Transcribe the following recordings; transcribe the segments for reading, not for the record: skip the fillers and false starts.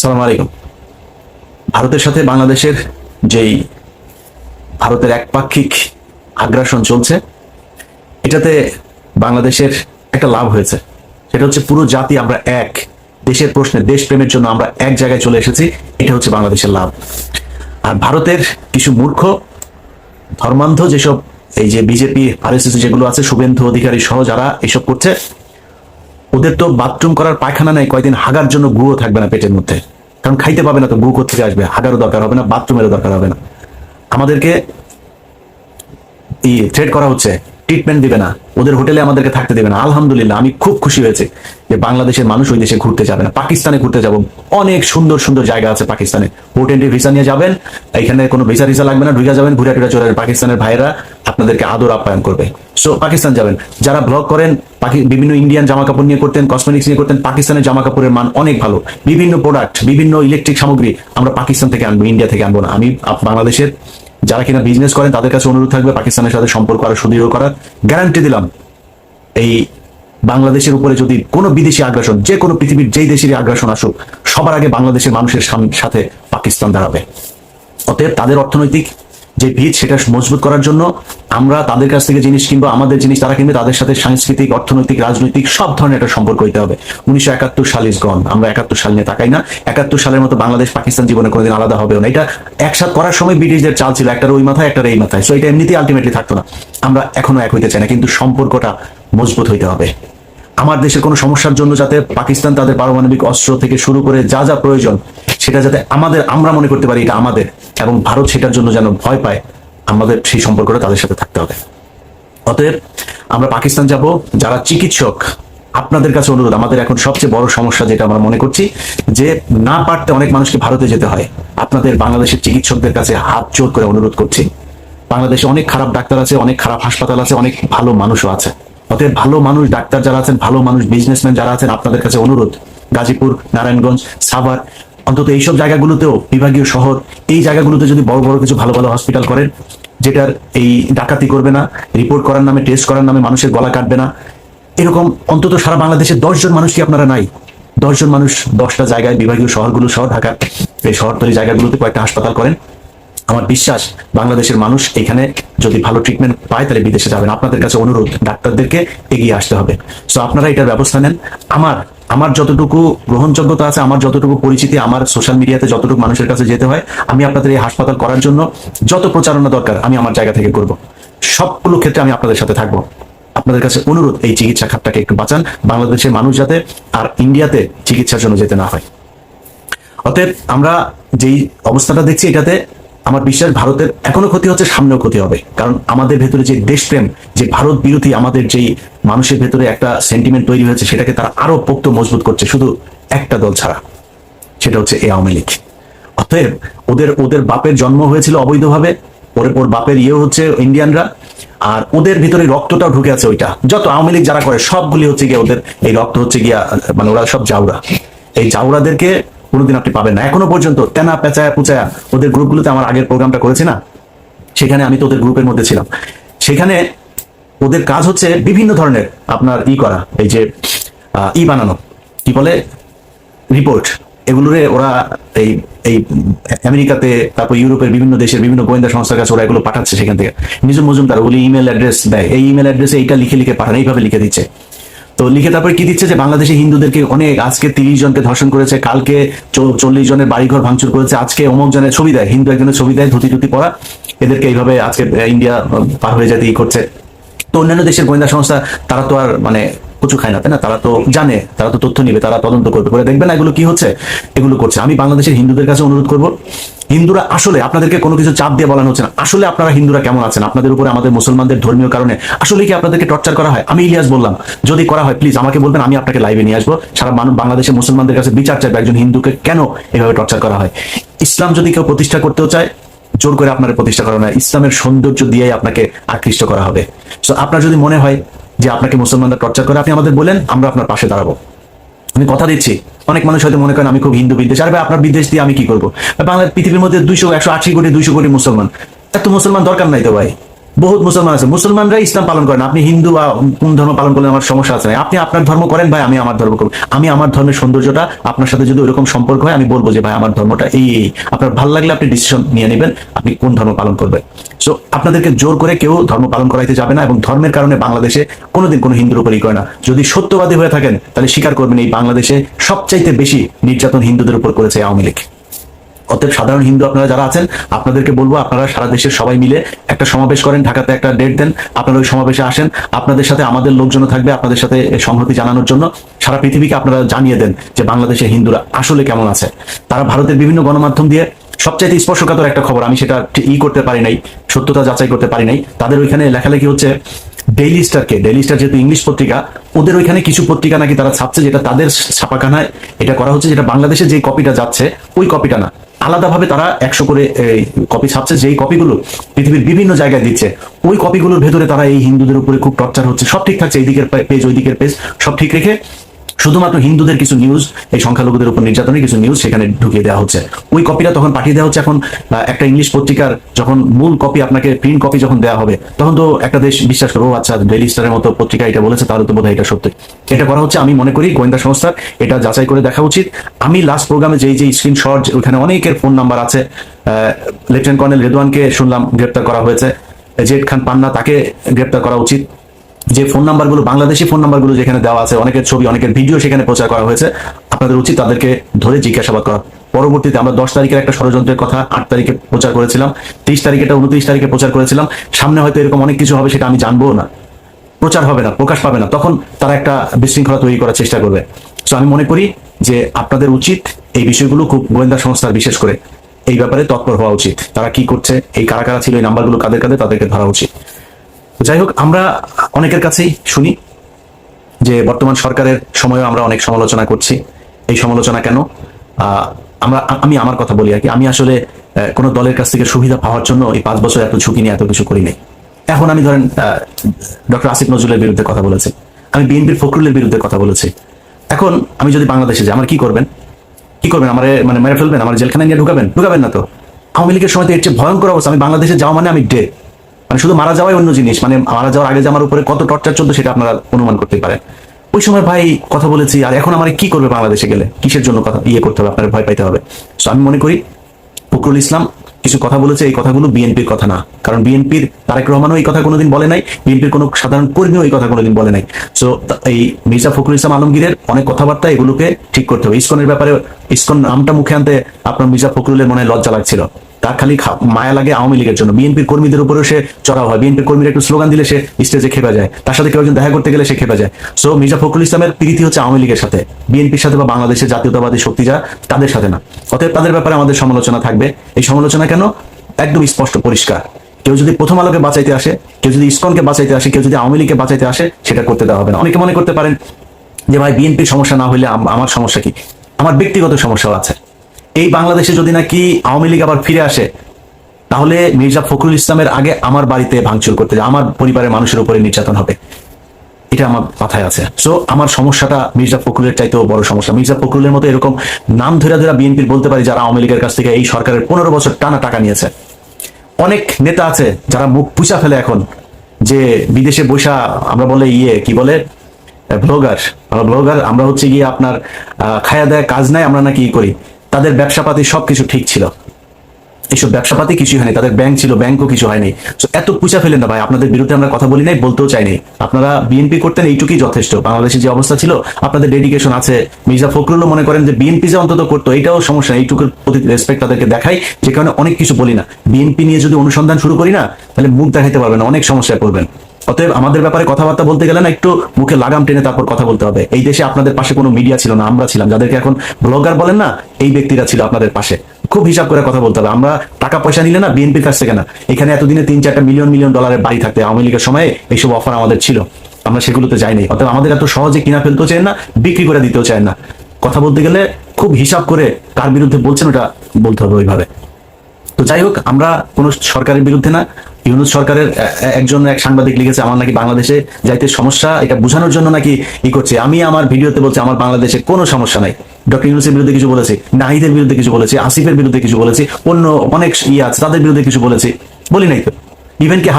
সালাম আলাইকুম। ভারতের সাথে বাংলাদেশের যেই ভারতের একপাক্ষিক আগ্রাসন চলছে, এটাতে বাংলাদেশের একটা লাভ হয়েছে। সেটা হচ্ছে পুরো জাতি আমরা এক, দেশের প্রশ্নে দেশপ্রেমের জন্য আমরা এক জায়গায় চলে এসেছি। এটা হচ্ছে বাংলাদেশের লাভ। আর ভারতের কিছু মূর্খ ধর্মান্ধ যেসব এই যে বিজেপি আরএসএস যেগুলো আছে, শুভেন্দু অধিকারী সহ যারা এসব করছে, ওদের তো বাথরুম করার পায়খানা নাই, কয়দিন হাগার জন্য গুঁড়ো থাকবে না পেটের মধ্যে। কারণ খাইতে পাবে না তো গু কোথা থেকে আসবে, হাগারও দরকার হবে না, বাথরুমেরও দরকার হবে না। আমাদেরকে থ্রেট করা হচ্ছে, ট্রিটমেন্ট দিবে না, ওদের হোটেলে আমাদেরকে থাকতে দেবে না। আলহামদুলিল্লাহ, আমি খুব খুশি হয়েছে যে বাংলাদেশের মানুষ ওই দেশে ঘুরতে যাবে না, পাকিস্তানে ঘুরতে যাব। অনেক সুন্দর সুন্দর জায়গা আছে পাকিস্তানে, পোর্ট এন্ট্রি ভিসা নিয়ে যাবেন, এখানে কোনো ভিসা টিসা লাগবে না, ঢুকে যাবেন, ঘুরে টুরে চলে যাবেন। পাকিস্তানের ভাইয়েরা আপনাদেরকে আদর আপ্যায়ন করবে। সো পাকিস্তান যাবেন। যারা ব্লগ করেন, বিভিন্ন ইন্ডিয়ান জামা কাপড় নিয়ে করতেন, কসমেটিক্স নিয়ে করতেন, পাকিস্তানের জামা কাপড়ের মান অনেক ভালো। বিভিন্ন প্রোডাক্ট, বিভিন্ন ইলেকট্রিক সামগ্রী আমরা পাকিস্তান থেকে আনবো, ইন্ডিয়া থেকে আনবো না। আমি বাংলাদেশের যারা কিনা বিজনেস করেন তাদের কাছে অনুরোধ থাকবে পাকিস্তানের সাথে সম্পর্ক আরো সুদৃঢ় করার। গ্যারান্টি দিলাম, এই বাংলাদেশের উপরে যদি কোনো বিদেশি আগ্রাসন, যে কোনো পৃথিবীর যেই দেশেরই আগ্রাসন আসুক, সবার আগে বাংলাদেশের মানুষের সাথে পাকিস্তান দাঁড়াবে। অতএব তাদের অর্থনৈতিক যে ভিত, সেটা মজবুত করার জন্য আমরা তাদের কাছ থেকে জিনিস কিনবো, আমাদের জিনিস তারা কিনবে, তাদের সাথে সাংস্কৃতিক, অর্থনৈতিক, রাজনৈতিক সব ধরনের একটা সম্পর্ক হইতে হবে। 1971 সাল ইজ গন, আমরা 71 সাল নিয়ে তাকাই না। 71 সালের মতো বাংলাদেশ পাকিস্তান জীবনে কোনোদিন আলাদা হবেও না। এটা একসাথ করার সময় ব্রিটিশদের চাল ছিল, একটার ওই মাথায় একটার এই মাথায়। সো এটা এমনিতেই আলটিমেটলি থাকতো না। আমরা এখনো এক হইতে চাই না, কিন্তু সম্পর্কটা মজবুত হইতে হবে। আমার দেশের কোনো সমস্যার জন্য যাতে পাকিস্তান তাদের পারমাণবিক অস্ত্র থেকে শুরু করে যা যা প্রয়োজন, সেটা যাতে আমরা মনে করতে পারি এটা আমাদের, এবং ভারত সেটার জন্য যেন ভয় পায়, আমাদের সেই সম্পর্কটা তাদের সাথে থাকতে হবে। অতএব আমরা পাকিস্তান যাব। যারা চিকিৎসক, আপনাদের কাছে অনুরোধ, আমাদের এখন সবচেয়ে বড় সমস্যা যেটা আমরা মনে করছি, যে না পারতে অনেক মানুষকে ভারতে যেতে হয়। আপনাদের বাংলাদেশের চিকিৎসকদের কাছে হাত জোর করে অনুরোধ করছি। বাংলাদেশে অনেক খারাপ ডাক্তার আছে, অনেক খারাপ হাসপাতাল আছে, অনেক ভালো মানুষও আছে। অতএব ভালো মানুষ, ডাক্তার যারা আছেন, ভালো মানুষ, বিজনেসম্যান যারা আছেন, আপনাদের কাছে অনুরোধ, গাজীপুর, নারায়ণগঞ্জ, সাভার, অন্তত এইসব জায়গাগুলোতেও, বিভাগীয় শহর, এই জায়গাগুলোতে যদি বড় বড় কিছু ভালো ভালো হসপিটাল করেন, যেটার এই ডাকাতি করবে না, রিপোর্ট করার নামে, টেস্ট করার নামে মানুষের গলা কাটবে না, এরকম অন্তত সারা বাংলাদেশে 10 জন মানুষ কি আপনারা নাই? 10 জন মানুষ 10টা জায়গায়, বিভাগীয় শহরগুলো সহ ঢাকার এই শহরতলি জায়গাগুলোতে কয়েকটা হাসপাতাল করেন। আমার বিশ্বাস বাংলাদেশের মানুষ এখানে যদি ভালো ট্রিটমেন্ট পায় তাহলে বিদেশে যাবেন। আপনাদের কাছে অনুরোধ, ডাক্তারদেরকে এগিয়ে আসতে হবে। সো আপনারা এটার ব্যবস্থা নেন। আমার যতটুকু গ্রহণযোগ্যতা আছে, আমার যতটুকু পরিচিতি, আমার সোশ্যাল মিডিয়াতে যতটুকু মানুষের কাছে যেতে হয়, আমি আপনাদের এই হাসপাতাল করার জন্য যত প্রচারণা দরকার আমি আমার জায়গা থেকে করব। সবগুলো ক্ষেত্রে আমি আপনাদের সাথে থাকবো। আপনাদের কাছে অনুরোধ, এই চিকিৎসা খাতটাকে একটু বাঁচান, বাংলাদেশের মানুষ যাতে আর ইন্ডিয়াতে চিকিৎসার জন্য যেতে না হয়। অতএব আমরা যেই অবস্থাটা দেখছি, এটাতে আমার বিশ্বাস ভারতের এখনো ক্ষতি হচ্ছে, সামনেও ক্ষতি হবে। কারণ আমাদের ভেতরে যে দেশপ্রেম, যে ভারত বিরোধী আমাদের যেই মানুষের ভেতরে একটা সেন্টিমেন্ট তৈরি হয়েছে, সেটাকে তারা আরো পোক্ত মজবুত করছে, শুধু একটা দল ছাড়া, সেটা হচ্ছে এই আওয়ামী লীগ। অতএব ওদের বাপের জন্ম হয়েছিল অবৈধভাবে, ওর বাপের হচ্ছে ইন্ডিয়ানরা, আর ওদের ভিতরে রক্তটাও ঢুকে আছে। ওইটা যত আওয়ামী লীগ যারা করে সবগুলি হচ্ছে গিয়া ওদের এই রক্ত হচ্ছে গিয়া, মানে ওরা সব জাউরা। এই জাউরাদেরকে কোনোদিন আপনি পাবেন না। এখনো পর্যন্ত তেনা পেঁচায়া পুচায়া ওদের গ্রুপগুলোতে, আমার আগের প্রোগ্রামটা করেছি না, সেখানে আমি তো ওদের গ্রুপের মধ্যে ছিলাম। সেখানে ওদের কাজ হচ্ছে বিভিন্ন ধরনের আপনার করা, এই যে বানানো, কি বলে, রিপোর্ট, এগুলোরে ওরা এই এই আমেরিকাতে, তারপর ইউরোপের বিভিন্ন দেশের বিভিন্ন গোয়েন্দা সংস্থার কাছে ওরা এগুলো পাঠাচ্ছে। সেখান থেকে নিজুম মজুমদার ওগুলি ইমেল অ্যাড্রেস দেয়, এই ইমেল অ্যাড্রেসে এইটা লিখে লিখে পাঠান, এইভাবে লিখে দিচ্ছে। তো লিখে তারপরে কি দিচ্ছে, যে বাংলাদেশে হিন্দুদেরকে অনেক, আজকে 30 জনকে ধর্ষণ করেছে, কালকে 40 জনের বাড়িঘর ভাঙচুর করেছে, আজকে অমুক জনের ছবি দেয়, হিন্দু একজনের ছবি দেয় ধুতি টুতি পরা, এদেরকে এইভাবে আজকে ইন্ডিয়া পার হয়ে যেতে করছে। তো অন্যান্য দেশের গোয়েন্দা সংস্থা তারা তো আর মানে কিছু খায় না, তাই না? তারা তো জানে, তারা তো তথ্য নিবে, তারা তদন্ত করবে, করে দেখবে না এগুলো কি হচ্ছে, এগুলো করছে। আমি বাংলাদেশের হিন্দুদের কাছে অনুরোধ করব, হিন্দুরা আসলে, আপনাদেরকে কোনো কিছু চাপ দিয়ে বলানো হচ্ছে না, আসলে আপনারা হিন্দুরা কেমন আছেন? আপনাদের উপরে আমাদের মুসলমানদের ধর্মীয় কারণে আসলে কি আপনাদেরকে টর্চার করা হয়? আমি ইলিয়াস বললাম, যদি করা হয় প্লিজ আমাকে বলবেন, আমি আপনাকে লাইভে নিয়ে আসবো। সারা বাংলাদেশের মুসলমানদের কাছে বিচার চাইবে, একজন হিন্দুকে কেন এভাবে টর্চার করা হয়। ইসলাম যদি কেউ প্রতিষ্ঠা করতেও চায়, জোর করে আপনার প্রতিষ্ঠা করা না, ইসলামের সৌন্দর্য দিয়েই আপনাকে আকৃষ্ট করা হবে। সো আপনার যদি মনে হয় যে আপনাকে মুসলমানরা টর্চার করে, আপনি আমাদের বলেন, আমরা আপনার পাশে দাঁড়াবো। আমি কথা দিচ্ছি, অনেক মানুষ হয়তো মনে করেন আমি খুব হিন্দু বিদ্বেষ, আর ভাই আপনার বিদেশ দিয়ে আমি কি করবো? বাংলার পৃথিবীর মধ্যে 180 কোটি 200 কোটি মুসলমান, এত মুসলমান দরকার নাই তো ভাই। বহুত মুসলমান আছে, মুসলমানরা ইসলাম পালন করেন, আপনি হিন্দু বা কোন ধর্ম পালন করলে আমার সমস্যা আছে না। আপনি আপনার ধর্ম করেন ভাই, আমি আমার ধর্ম করব। আমি আমার ধর্মের সৌন্দর্যটা আপনার সাথে যদি ওরকম সম্পর্ক হয়, আমি বলবো যে ভাই আমার ধর্মটা এই এই। আপনার ভালো লাগলে আপনি ডিসিশন নিয়ে নেবেন আপনি কোন ধর্ম পালন করবেন। সো আপনাদেরকে জোর করে কেউ ধর্ম পালন করাইতে যাবে না, এবং ধর্মের কারণে বাংলাদেশে কোনোদিন কোনো হিন্দুর উপরই করে না। যদি সত্যবাদী হয়ে থাকেন তাহলে স্বীকার করবেন এই বাংলাদেশে সবচাইতে বেশি নির্যাতন হিন্দুদের উপর করেছে আওয়ামী লীগ। অতএব সাধারণ হিন্দু আপনারা যারা আছেন, আপনাদেরকে বলবো আপনারা সারা দেশের সবাই মিলে একটা সমাবেশ করেন, ঢাকাতে একটা ডেট দেন, আপনারা ওই সমাবেশে আসেন। আপনাদের সাথে আমাদের লোকজন থাকবে আপনাদের সাথে সংহতি জানানোর জন্য। সারা পৃথিবীকে আপনারা জানিয়ে দেন যে বাংলাদেশের হিন্দুরা আসলে কেমন আছে। তারা ভারতের বিভিন্ন গণমাধ্যম দিয়ে সবচাইতে স্পর্শকাতর একটা খবর, আমি সেটা করতে পারি নাই, সত্যতা যাচাই করতে পারি নাই, তাদের ওইখানে লেখালেখি হচ্ছে ডেইলি স্টারকে, ডেইলি স্টার যেহেতু ইংলিশ পত্রিকা, ওদের ওইখানে কিছু পত্রিকা নাকি তারা ছাপছে, যেটা তাদের ছাপাখানায় এটা করা হচ্ছে, যেটা বাংলাদেশে যে কপিটা যাচ্ছে ওই কপিটা না, আলাদাভাবে তারা 100 করে কপি ছাপছে, যেই কপিগুলো পৃথিবীর বিভিন্ন জায়গায় দিচ্ছে। ওই কপিগুলোর ভেতরে তারা এই হিন্দুদের উপরে খুব টর্চার হচ্ছে, সব ঠিক থাকছে, এই দিকের পেজ ওই দিকের পেজ সব ঠিক রেখে শুধুমাত্র হিন্দুদের কিছু নিউজ, এই সংখ্যালঘুদের উপর নির্যাতনের কিছু নিউজ সেখানে ঢুকিয়ে দেওয়া হচ্ছে। ওই কপিটা তখন পাঠিয়ে দেওয়া হচ্ছে। এখন একটা ইংলিশ পত্রিকার যখন মূল কপি আপনাকে প্রিন্ট কপি যখন দেওয়া হবে, তখন তো একটা দেশ বিশ্বাস করবো আচ্ছা ডেইলি স্টারের মতো পত্রিকা এটা বলেছে, তাহলে তো বোধহয় এটা সত্যি। এটা করা হচ্ছে, আমি মনে করি গোয়েন্দা সংস্থার এটা যাচাই করে দেখা উচিত। আমি লাস্ট প্রোগ্রামে যেই স্ক্রিনশট, ওখানে অনেকের ফোন নাম্বার আছে। লেফটেন্যান্ট কর্নেল রেদওয়ানকে শুনলাম গ্রেপ্তার করা হয়েছে, জেড খান পান্না তাকে গ্রেপ্তার করা উচিত। যে ফোন নাম্বারগুলো, বাংলাদেশি ফোন নাম্বারগুলো যেখানে দেওয়া আছে, অনেকের ছবি অনেকের ভিডিও সেখানে প্রচার করা হয়েছে, আপনাদের উচিত তাদেরকে ধরে জিজ্ঞাসাবাদ করা। পরবর্তীতে আমরা 10 তারিখের একটা ষড়যন্ত্রের কথা 8 তারিখে প্রচার করেছিলাম, 30 তারিখে, 29 তারিখে প্রচার করেছিলাম। সামনে হয়তো এরকম অনেক কিছু হবে, সেটা আমি জানবো না, প্রচার হবে না, প্রকাশ পাবে না, তখন তারা একটা বিশৃঙ্খলা তৈরি করার চেষ্টা করবে। তো আমি মনে করি যে আপনাদের উচিত এই বিষয়গুলো, খুব গোয়েন্দা সংস্থার বিশেষ করে এই ব্যাপারে তৎপর হওয়া উচিত। তারা কি করছে, এই কারা কারা ছিল, এই নাম্বারগুলো কাদের কাদের, তাদেরকে ধরা উচিত। যাই হোক, আমরা অনেকের কাছেই শুনি যে বর্তমান সরকারের সময়ও আমরা অনেক সমালোচনা করছি। এই সমালোচনা কেন? আমি আমার কথা বলি আর কি। আমি আসলে কোনো দলের কাছ থেকে সুবিধা পাওয়ার জন্য এই 5 বছর এত ঝুঁকি নিয়ে এত কিছু করি নাই। এখন আমি ধরেন ডক্টর আসিফ নজরুলের বিরুদ্ধে কথা বলেছি, আমি বিএনপির ফখরুলের বিরুদ্ধে কথা বলেছি। এখন আমি যদি বাংলাদেশে যাই, আমার কি করবেন? আমার মানে মেরে ফেলবেন, আমার জেলখানায় নিয়ে ঢুকাবেন না তো? আওয়ামী লীগের সময় তো এর চেয়ে ভয়ঙ্কর অবস্থা। আমি বাংলাদেশে যাওয়া মানে আমি ডেড, মানে শুধু মারা যাওয়াই অন্য জিনিস, মানে মারা যাওয়ার আগে যে আমার উপরে কত টর্চার চলতো সেটা আপনারা অনুমান করতে পারেন। ওই সময় ভাই কথা বলেছি, আর এখন আমার কি করবে বাংলাদেশে গেলে, কিসের জন্য কথা করতে হবে, আপনার ভয় পাইতে হবে। তো আমি মনে করি ফখরুল ইসলাম কিছু কথা বলেছে, এই কথাগুলো বিএনপির কথা না, কারণ বিএনপির তারেক রহমানও এই কথা কোনোদিন বলে নাই, বিএনপির কোনো সাধারণ কর্মীও এই কথা কোনোদিন বলে নাই। সো এই মির্জা ফখরুল ইসলাম আলমগীরের অনেক কথাবার্তা, এগুলোকে ঠিক করতে হবে। ইসকনের ব্যাপারে, ইসকন নামটা মুখে আনতে আপনার মির্জা ফখরুলের মনে হয় লজ্জা লাগছিল, তার খালি মায়া লাগে আওয়ামী লীগের জন্য। বিএনপির কর্মীদের উপরেও সে চড়াও হয়, বিএনপির কর্মীরা একটু স্লোগান দিলে সে স্টেজে খেপে যায়, তার সাথে কেউ একজন দেখা করতে গেলে সে খেপে যায়। সো মির্জা ফখরুল ইসলামের প্রীতি হচ্ছে আওয়ামী লীগের সাথে, বিএনপির সাথে বা বাংলাদেশের জাতীয়তাবাদী শক্তি যা, তাদের সাথে না। অতএব তাদের ব্যাপারে আমাদের সমালোচনা থাকবে। এই সমালোচনা কেন? একদম স্পষ্ট পরিষ্কার। কেউ যদি প্রথম আলোকে বাঁচাইতে আসে, কেউ যদি ইসকনকে বাঁচাইতে আসে, কেউ যদি আওয়ামী লীগকে বাঁচাইতে আসে, সেটা করতে দেওয়া হবে না। অনেকে মনে করতে পারেন যে ভাই বিএনপির সমস্যা না হলে আমার সমস্যা কি? আমার ব্যক্তিগত সমস্যাও আছে। এই বাংলাদেশে যদি নাকি আওয়ামী লীগ আবার ফিরে আসে, তাহলে মির্জা ফখরুল ইসলামের আগে আমার বাড়িতে ভাঙচুর করতে যায়, আমার পরিবারের মানুষের উপরে নির্যাতন হবে, এটা আমার মাথায় আছে। সো আমার সমস্যাটা মির্জা ফখরুলের চাইতেও বড় সমস্যা। মির্জা ফখরুলের মতো এরকম নাম ধরে বিএনপির বলতে পারি যারা আওয়ামী লীগের কাছ থেকে এই সরকারের 15 বছর টানা টাকা নিয়েছে। অনেক নেতা আছে যারা মুখ পুষা ফেলে এখন, যে বিদেশে বসা, আমরা বলে কি বলে ব্লগার, আমরা হচ্ছে গিয়ে আপনার খায়া দেয় কাজ নাই, আমরা নাকি করি। তাদের ব্যবসাপাতি সবকিছু ঠিক ছিল, এইসব ব্যবসাপাতি কিছু হয়নি, তাদের ব্যাংক ছিল, ব্যাংকও কিছু হয়নি। এত পুষা ফেলেন না ভাই, আপনাদের বিরুদ্ধে আমরা কথা বলি নাই, বলতেও চাইনি। আপনারা বিএনপি করতেন, এইটুকুই যথেষ্ট। বাংলাদেশে যে অবস্থা ছিল, আপনাদের ডেডিকেশন আছে। মির্জা ফখরুলও মনে করেন যে বিএনপি যে অন্তত করতো, এইটাও সমস্যা, এইটুকুর প্রতি রেসপেক্ট তাদেরকে দেখাই, যে কারণে অনেক কিছু বলি না। বিএনপি নিয়ে যদি অনুসন্ধান শুরু করি না, তাহলে মুখ দেখাইতে পারবেন না, অনেক সমস্যায় পড়বেন। অতএব আমাদের ব্যাপারে কথাবার্তা বলতে গেলে না, একটু মুখে লাগাম টেনে তারপর কথা বলতে হবে। এই দেশে আপনাদের পাশে কোনো মিডিয়া ছিল না, আমরা ছিলাম। যাদেরকে এখন ব্লগার বলেন না, এই ব্যক্তিরা ছিল আপনাদের পাশে। খুব হিসাব করে কথা বলতে হবে। আমরা টাকা পয়সা নিলে না, বিএনপির কাছ থেকে না। এখানে এতদিনে 3-4টা মিলিয়ন ডলারের বাড়ি থাকতে আওয়ামী লীগের সময়ে এইসব অফার আমাদের ছিল, আমরা সেগুলোতে যাইনি। অতএব আমাদের এত সহজে কিনা ফেলতেও চাই না, বিক্রি করে দিতেও চাই না। কথা বলতে গেলে খুব হিসাব করে কার বিরুদ্ধে বলছেন ওটা বলতে হবে ওইভাবে। তো যাই হোক, আমরা কোন সরকারের বিরুদ্ধে না। ইউনূস সরকারের এক সাংবাদিক লিখেছে আমার নাকি বাংলাদেশে যাইতে সমস্যা, এটা বোঝানোর জন্য নাকি করছে। আমি আমার ভিডিওতে বলছি আমার বাংলাদেশে কোনো সমস্যা নাই। ডক্টর ইউনূসের বিরুদ্ধে কিছু বলেছি, নাহিদের বিরুদ্ধে কিছু বলেছি, আসিফের বিরুদ্ধে কিছু বলেছি, অন্য অনেক আছে তাদের বিরুদ্ধে কিছু বলেছি, বলি নাই তো। ইভেন কি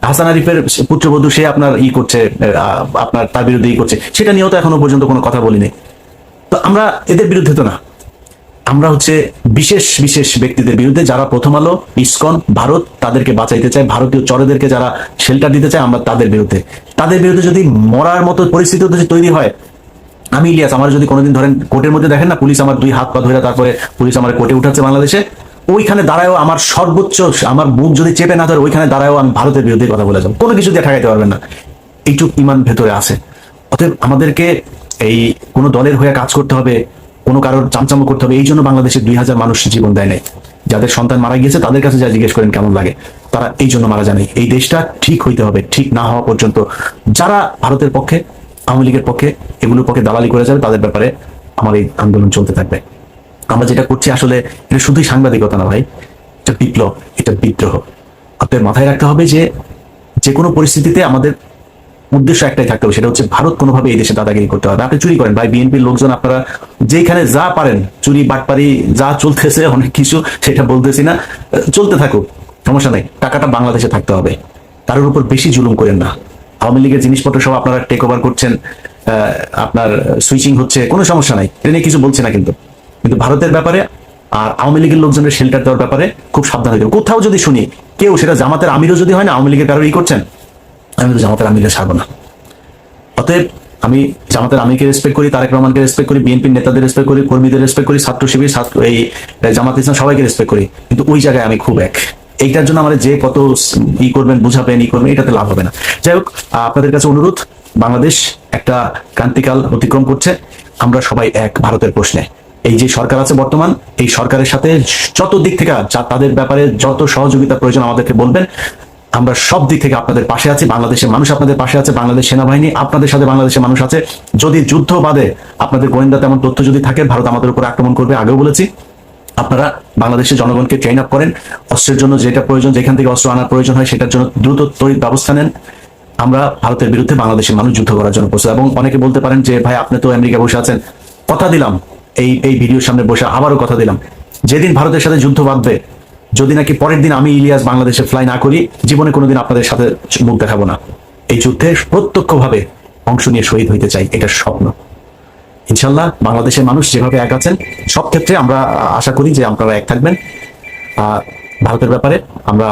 হাসান আরিফের পুত্রবধূ সে আপনার করছে, আপনার তার বিরুদ্ধে করছে, সেটা নিয়েও তো এখনো পর্যন্ত কোনো কথা বলিনি। তো আমরা এদের বিরুদ্ধে তো না, আমরা হচ্ছে বিশেষ বিশেষ ব্যক্তিদের বিরুদ্ধে, যারা প্রথম আলো, ইসকন, ভারত তাদেরকে বাঁচাইতে চায়, ভারতীয় চরেদেরকে যারা শেল্টার দিতে চায়, আমরা তাদের বিরুদ্ধে যদি মরার মতো পরিস্থিতি যদি তৈরি হয়, আমি ইলিয়াস, আমার যদি কোনোদিন ধরেন কোর্টের মধ্যে দেখেন না, পুলিশ আমার 2 হাত পা ধরে তারপরে পুলিশ আমার কোর্টে উঠাচ্ছে বাংলাদেশে, ওইখানে দাঁড়ায়ও আমার সর্বোচ্চ, আমার বুক যদি চেপে না ধরে ওইখানে দাঁড়ায়ও আমি ভারতের বিরুদ্ধে কথা বলে যাবো, কোনো কিছু দিয়ে ঠেকাইতে পারবেন না। এইটুক ইমান ভেতরে আছে। অতএব আমাদেরকে এই কোনো দলের হয়ে কাজ করতে হবে, কোনো কারোর চামচামো করতে হবে, এই জন্য বাংলাদেশে 2000 মানুষ জীবন দেয় নাই। যাদের সন্তান মারা গিয়েছে তাদের কাছে যা জিজ্ঞেস করেন কেমন লাগে, তারা এই জন্য মারা যায় নাই। এই দেশটা ঠিক হইতে হবে, ঠিক না হওয়া পর্যন্ত যারা ভারতের পক্ষে, আওয়ামী লীগের পক্ষে, এগুলোর পক্ষে দালালি করে যাবে, তাদের ব্যাপারে আমার এই আন্দোলন চলতে থাকবে। আমরা যেটা করছি আসলে এটা শুধুই সাংবাদিকতা না ভাই, এটা বিপ্লব, এটা বিদ্রোহ। আপনাদের মাথায় রাখতে হবে যে যে কোনো পরিস্থিতিতে আমাদের উদ্দেশ্য একটাই থাকতে হবে, সেটা হচ্ছে ভারত কোনোভাবে এই দেশে দাদাগিরি করতে হবে। আপনি চুরি করেন ভাই, বিএনপির লোকজন আপনারা যেখানে যা পারেন, চুরি বাটপারি যা চলতেছে অনেক কিছু, সেটা বলতেছি না, চলতে থাকুক, সমস্যা নাই, টাকাটা বাংলাদেশে থাকতে হবে। তার উপর বেশি জুলুম করেন না। আওয়ামী লীগের জিনিসপত্র সব আপনারা টেক ওভার করছেন, আপনার সুইচিং হচ্ছে, কোনো সমস্যা নাই, এটা নিয়ে কিছু বলছে না, কিন্তু ভারতের ব্যাপারে আর আওয়ামী লীগের লোকজনের শেল্টার দেওয়ার ব্যাপারে খুব সাবধান হতে হবে। কোথাও যদি শুনি কেউ, সেটা জামাতের আমিরও যদি হয় না, আওয়ামী লীগের কারোর করছেন, আমি তো জামাতের আমিরকে ছাড়বো না। অতএব আমি জামাতের আমিরকে রেসপেক্ট করি, তারেক রহমানকে রেসপেক্ট করি, বিএনপির নেতাদের রেসপেক্ট করি, কর্মীদের রেসপেক্ট করি, ছাত্র শিবির, এই জামাত ইসলাম সবাইকে রেসপেক্ট করি, কিন্তু ওই জায়গায় আমি খুব এক। এইটার জন্য আমাদের যে কত করবেন, বুঝাবেন, করবেন, এটাতে লাভ হবে না। যাই হোক, আপনাদের কাছে অনুরোধ, বাংলাদেশ একটা ক্রান্তিকাল অতিক্রম করছে, আমরা সবাই এক ভারতের প্রশ্নে। এই যে সরকার আছে বর্তমান, এই সরকারের সাথে যত দিক থেকে তাদের ব্যাপারে যত সহযোগিতা প্রয়োজন আমাদেরকে বলবেন, আমরা সব দিক থেকে আপনাদের পাশে আছি। বাংলাদেশের মানুষ আপনাদের পাশে আছে, বাংলাদেশ সেনাবাহিনী আপনাদের সাথে, বাংলাদেশের মানুষ আছে। যদি যুদ্ধ বাদে আপনাদের গোয়েন্দা তেমন তথ্য যদি থাকে, ভারত আমাদের উপর আক্রমণ করবে, আগেও বলেছি, আপনারা বাংলাদেশের জনগণকে ট্রেন আপ করেন, অস্ত্রের জন্য যেটা প্রয়োজন, যেখান থেকে অস্ত্র আনার প্রয়োজন হয় সেটার জন্য দ্রুত তড়িৎ ব্যবস্থা নেন। আমরা ভারতের বিরুদ্ধে বাংলাদেশের মানুষ যুদ্ধ করার জন্য প্রস্তুত। এবং অনেকে বলতে পারেন যে ভাই আপনি তো আমেরিকা বসে আছেন, কথা দিলাম এই ভিডিওর সামনে বসে আবারও কথা দিলাম, যেদিন ভারতের সাথে যুদ্ধ বাঁধবে, যদি নাকি পরের দিন আমি ইলিয়াস বাংলাদেশে ফ্লাই না করি, জীবনে কোনোদিন আপনাদের সাথে মুখ দেখাবো না। এই যুদ্ধে প্রত্যক্ষভাবে অংশ নিয়ে শহীদ হইতে চাই, এটা স্বপ্ন। ইনশাল্লাহ বাংলাদেশের মানুষ যেভাবে এক আছেন, সব ক্ষেত্রে আমরা আশা করি যে আপনারা এক থাকবেন। ভারতের ব্যাপারে আমরা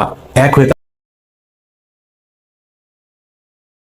এক হয়ে